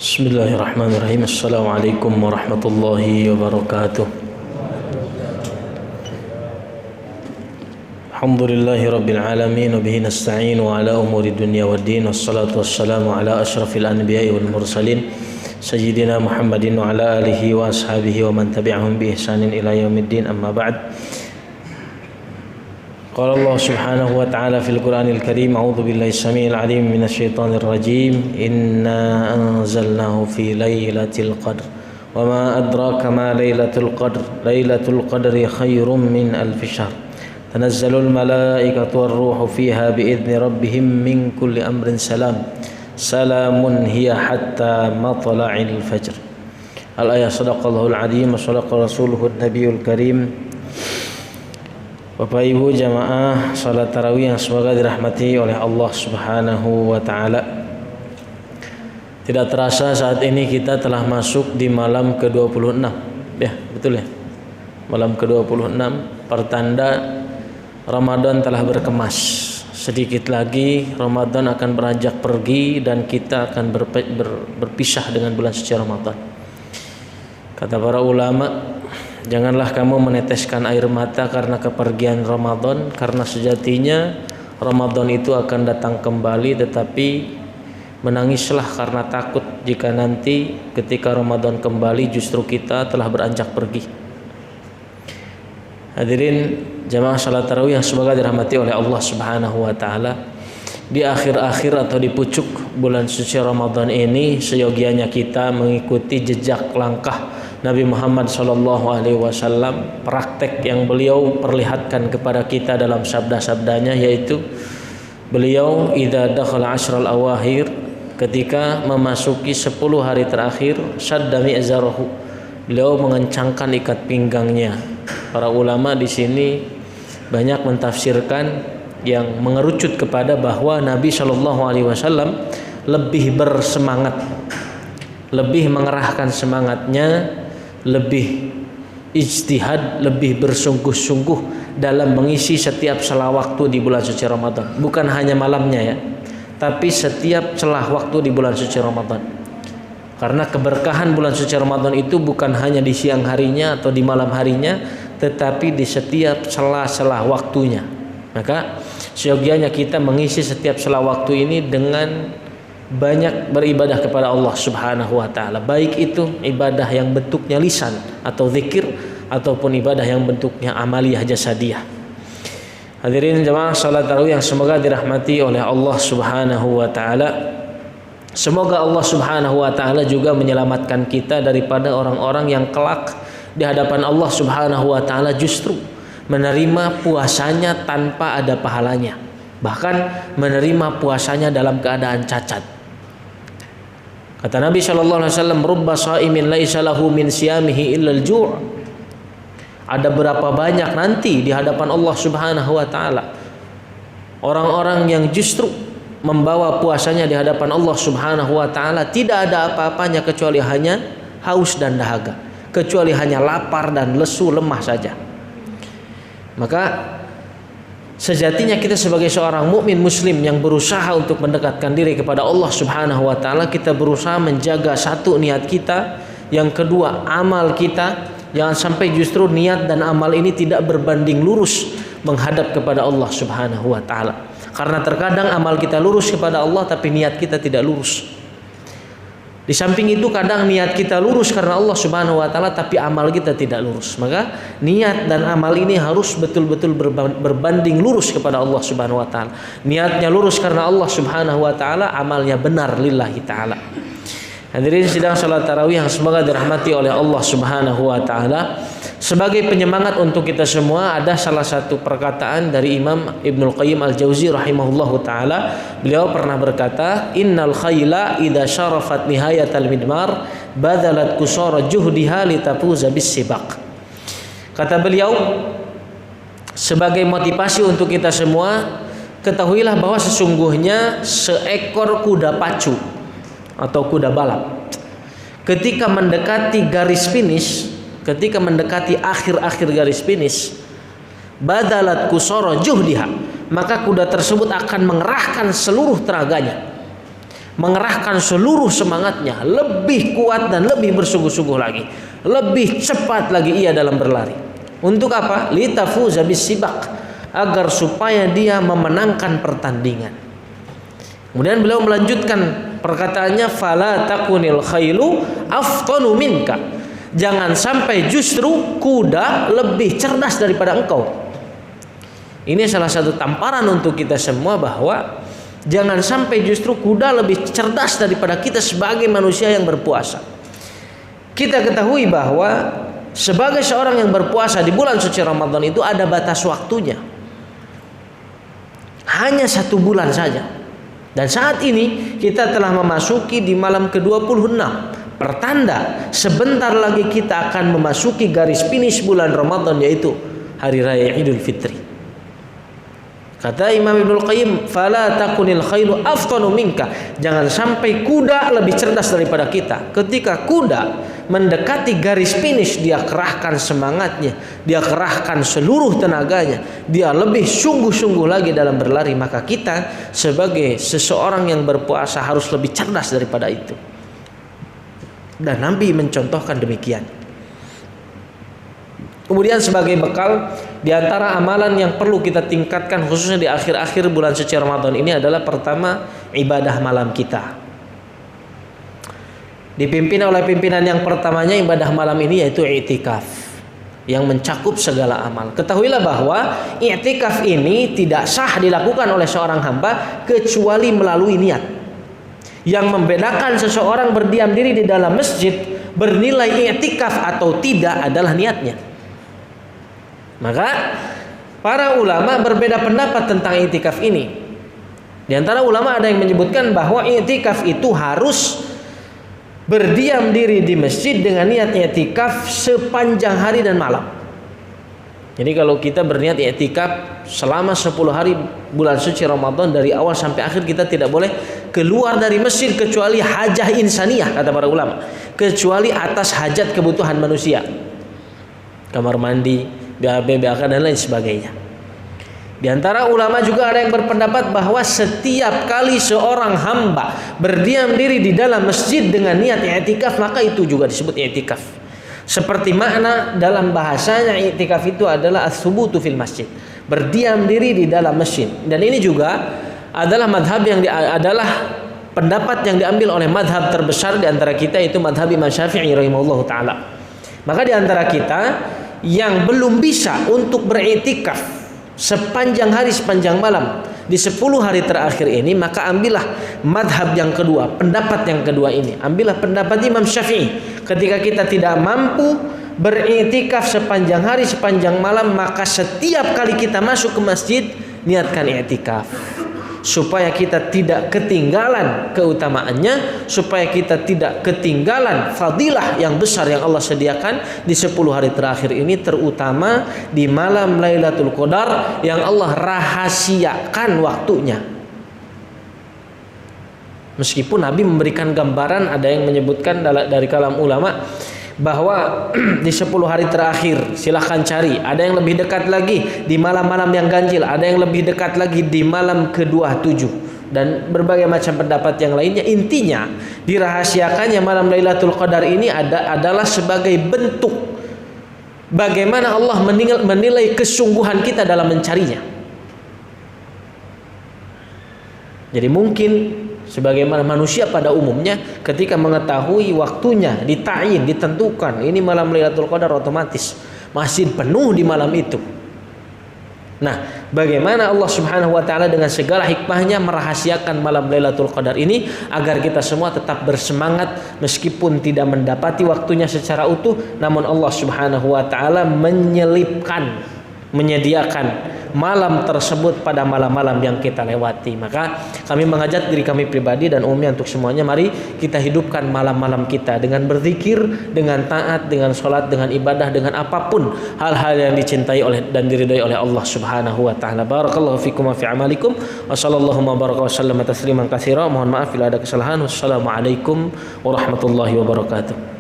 Bismillahirrahmanirrahim. Assalamualaikum warahmatullahi wabarakatuh. Alhamdulillahi rabbil alamin, wa bihi nasta'inu ala umuri dunya waddin, wassalatu wassalamu ala asyrafil anbiya'i wal mursalin sayyidina Muhammadin wa ala alihi wa ashabihi wa man tabi'ahum bi ihsanin ila yaumiddin, amma ba'd. Qala Allah subhanahu wa ta'ala fil Qur'anil Karim, a'udzu billahi samiil 'aliim minasyaitonir rajim. Inna anzalnahu fi lailatul qadr wa ma adraka ma lailatul qadr. Lailatul qadri khairum min alf syahr. Tanazzalul malaikatu war ruhu fiha bi idzni rabbihim min kulli amrin salam. Salamun hiya hatta matla'il fajr. Al-ayah. Shadaqallahul 'azim wa shadaqa rasuluhun nabiyul karim. Bapak Ibu jamaah salat tarawih yang semoga dirahmati oleh Allah Subhanahu wa taala. Tidak terasa saat ini kita telah masuk di malam ke-26. Ya, betul ya. Malam ke-26, pertanda Ramadan telah berkemas. Sedikit lagi Ramadan akan beranjak pergi dan kita akan berpisah dengan bulan suci Ramadan. Kata para ulama, janganlah kamu meneteskan air mata karena kepergian Ramadan, karena sejatinya Ramadan itu akan datang kembali, tetapi menangislah karena takut jika nanti ketika Ramadan kembali justru kita telah beranjak pergi. Hadirin jamaah salat tarawih yang semoga dirahmati oleh Allah Subhanahu wa taala. Di akhir-akhir atau di pucuk bulan suci Ramadan ini seyogianya kita mengikuti jejak langkah Nabi Muhammad SAW, praktek yang beliau perlihatkan kepada kita dalam sabda-sabdanya, yaitu beliau idza dakhala asyral awakhir, ketika memasuki 10 hari terakhir, syadda mi'zarahu, beliau mengencangkan ikat pinggangnya. Para ulama di sini banyak mentafsirkan yang mengerucut kepada bahwa Nabi SAW lebih bersemangat, lebih mengerahkan semangatnya, lebih ijtihad, lebih bersungguh-sungguh dalam mengisi setiap celah waktu di bulan suci Ramadan. Bukan hanya malamnya ya, tapi setiap celah waktu di bulan suci Ramadan. Karena keberkahan bulan suci Ramadan itu bukan hanya di siang harinya atau di malam harinya, tetapi di setiap celah-celah waktunya. Maka seyogianya kita mengisi setiap celah waktu ini dengan banyak beribadah kepada Allah Subhanahu wa taala, baik itu ibadah yang bentuknya lisan atau zikir ataupun ibadah yang bentuknya amaliyah jasadiyah. Hadirin jamaah salat tarawih yang semoga dirahmati oleh Allah Subhanahu wa taala. Semoga Allah Subhanahu wa taala juga menyelamatkan kita daripada orang-orang yang kelak di hadapan Allah Subhanahu wa taala justru menerima puasanya tanpa ada pahalanya, bahkan menerima puasanya dalam keadaan cacat. Kata Nabi SAW, rubba shaimin laisa lahu min siyamihi illa al-ju'. Ada berapa banyak nanti di hadapan Allah Subhanahu wa taala orang-orang yang justru membawa puasanya di hadapan Allah Subhanahu wa taala tidak ada apa-apanya kecuali hanya haus dan dahaga, kecuali hanya lapar dan lesu lemah saja. Maka sejatinya kita sebagai seorang mukmin muslim yang berusaha untuk mendekatkan diri kepada Allah Subhanahu wa taala, kita berusaha menjaga satu niat kita, yang kedua amal kita, jangan sampai justru niat dan amal ini tidak berbanding lurus menghadap kepada Allah Subhanahu wa taala. Karena terkadang amal kita lurus kepada Allah tapi niat kita tidak lurus. Di samping itu kadang niat kita lurus karena Allah Subhanahu wa taala tapi amal kita tidak lurus. Maka niat dan amal ini harus betul-betul berbanding lurus kepada Allah Subhanahu wa taala. Niatnya lurus karena Allah Subhanahu wa taala, amalnya benar lillahi taala. Hadirin sidang salat tarawih yang semoga dirahmati oleh Allah Subhanahu wa taala. Sebagai penyemangat untuk kita semua, ada salah satu perkataan dari Imam Ibnul Qayyim Al-Jauzi rahimahullahu taala. Beliau pernah berkata, innal khayla idza syarafat nihayatal midmar badalat qusara juhdiha litafuza bis-sibaq. Kata beliau, sebagai motivasi untuk kita semua, ketahuilah bahwa sesungguhnya seekor kuda pacu atau kuda balap ketika mendekati garis finish, ketika mendekati akhir-akhir garis finish, badalat qusara juhdiha, maka kuda tersebut akan mengerahkan seluruh tenaganya, mengerahkan seluruh semangatnya, lebih kuat dan lebih bersungguh-sungguh lagi, lebih cepat lagi ia dalam berlari. Untuk apa? Litafuza bisibaq, agar supaya dia memenangkan pertandingan. Kemudian beliau melanjutkan perkataannya, fala takunil khailu aftanu minka, jangan sampai justru kuda lebih cerdas daripada engkau. Ini salah satu tamparan untuk kita semua bahwa jangan sampai justru kuda lebih cerdas daripada kita sebagai manusia yang berpuasa. Kita ketahui bahwa sebagai seorang yang berpuasa di bulan suci Ramadan itu ada batas waktunya, hanya 1 bulan saja. Dan saat ini kita telah memasuki di malam ke-26, pertanda sebentar lagi kita akan memasuki garis finish bulan Ramadan, yaitu hari raya Idul Fitri. Kata Imam Ibnul Qayyim, fala takunil khailu aftanu minka, jangan sampai kuda lebih cerdas daripada kita. Ketika kuda mendekati garis finish, dia kerahkan semangatnya, dia kerahkan seluruh tenaganya, dia lebih sungguh-sungguh lagi dalam berlari. Maka kita sebagai seseorang yang berpuasa harus lebih cerdas daripada itu. Dan Nabi mencontohkan demikian. Kemudian sebagai bekal, di antara amalan yang perlu kita tingkatkan khususnya di akhir-akhir bulan suci Ramadan ini adalah pertama, ibadah malam kita. Dipimpin oleh pimpinan yang pertamanya ibadah malam ini, yaitu i'tikaf, yang mencakup segala amal. Ketahuilah bahwa i'tikaf ini tidak sah dilakukan oleh seorang hamba kecuali melalui niat. Yang membedakan seseorang berdiam diri di dalam masjid bernilai i'tikaf atau tidak adalah niatnya. Maka para ulama berbeda pendapat tentang i'tikaf ini. Di antara ulama ada yang menyebutkan bahwa i'tikaf itu harus berdiam diri di masjid dengan niat i'tikaf sepanjang hari dan malam. Jadi kalau kita berniat i'tikaf selama 10 hari bulan suci Ramadan dari awal sampai akhir, kita tidak boleh keluar dari masjid kecuali hajah insaniyah, kata para ulama, kecuali atas hajat kebutuhan manusia, kamar mandi, BAB, BAK dan lain sebagainya. Di antara ulama juga ada yang berpendapat bahwa setiap kali seorang hamba berdiam diri di dalam masjid dengan niat i'tikaf, maka itu juga disebut i'tikaf. Seperti makna dalam bahasanya i'tikaf itu adalah as-subutu fil masjid, berdiam diri di dalam masjid. Dan ini juga adalah madhab yang adalah pendapat yang diambil oleh madhab terbesar di antara kita, yaitu madhab Imam Syafi'i rahimahullahu taala. Maka di antara kita yang belum bisa untuk beriktikaf sepanjang hari sepanjang malam di 10 hari terakhir ini, maka ambillah madhab yang kedua, pendapat yang kedua ini. Ambillah pendapat Imam Syafi'i. Ketika kita tidak mampu beriktikaf sepanjang hari sepanjang malam, maka setiap kali kita masuk ke masjid niatkan iktikaf, supaya kita tidak ketinggalan keutamaannya, supaya kita tidak ketinggalan fadilah yang besar yang Allah sediakan di 10 hari terakhir ini, terutama di malam Lailatul Qadar yang Allah rahasiakan waktunya. Meskipun Nabi memberikan gambaran, ada yang menyebutkan dari kalam ulama bahwa di 10 hari terakhir silahkan cari, ada yang lebih dekat lagi di malam-malam yang ganjil, ada yang lebih dekat lagi di malam ke-27, dan berbagai macam pendapat yang lainnya. Intinya dirahasiakannya malam Lailatul Qadar ini adalah sebagai bentuk bagaimana Allah menilai kesungguhan kita dalam mencarinya. Jadi mungkin sebagaimana manusia pada umumnya ketika mengetahui waktunya ditayin, ditentukan ini malam Lailatul Qadar, otomatis masjid penuh di malam itu. Nah, bagaimana Allah Subhanahu wa taala dengan segala hikmahnya merahasiakan malam Lailatul Qadar ini agar kita semua tetap bersemangat meskipun tidak mendapati waktunya secara utuh, namun Allah Subhanahu wa taala menyediakan malam tersebut pada malam-malam yang kita lewati. Maka kami mengajak diri kami pribadi dan umumnya untuk semuanya, mari kita hidupkan malam-malam kita dengan berzikir, dengan taat, dengan sholat, dengan ibadah, dengan apapun hal-hal yang dicintai oleh dan diridhai oleh Allah Subhanahu wa taala. Barakallahu fikum wa fi amalikum wa sallallahu wa baraka wa sallama tasliman katsira. Mohon maaf bila ada kesalahan. Wassalamualaikum warahmatullahi wabarakatuh.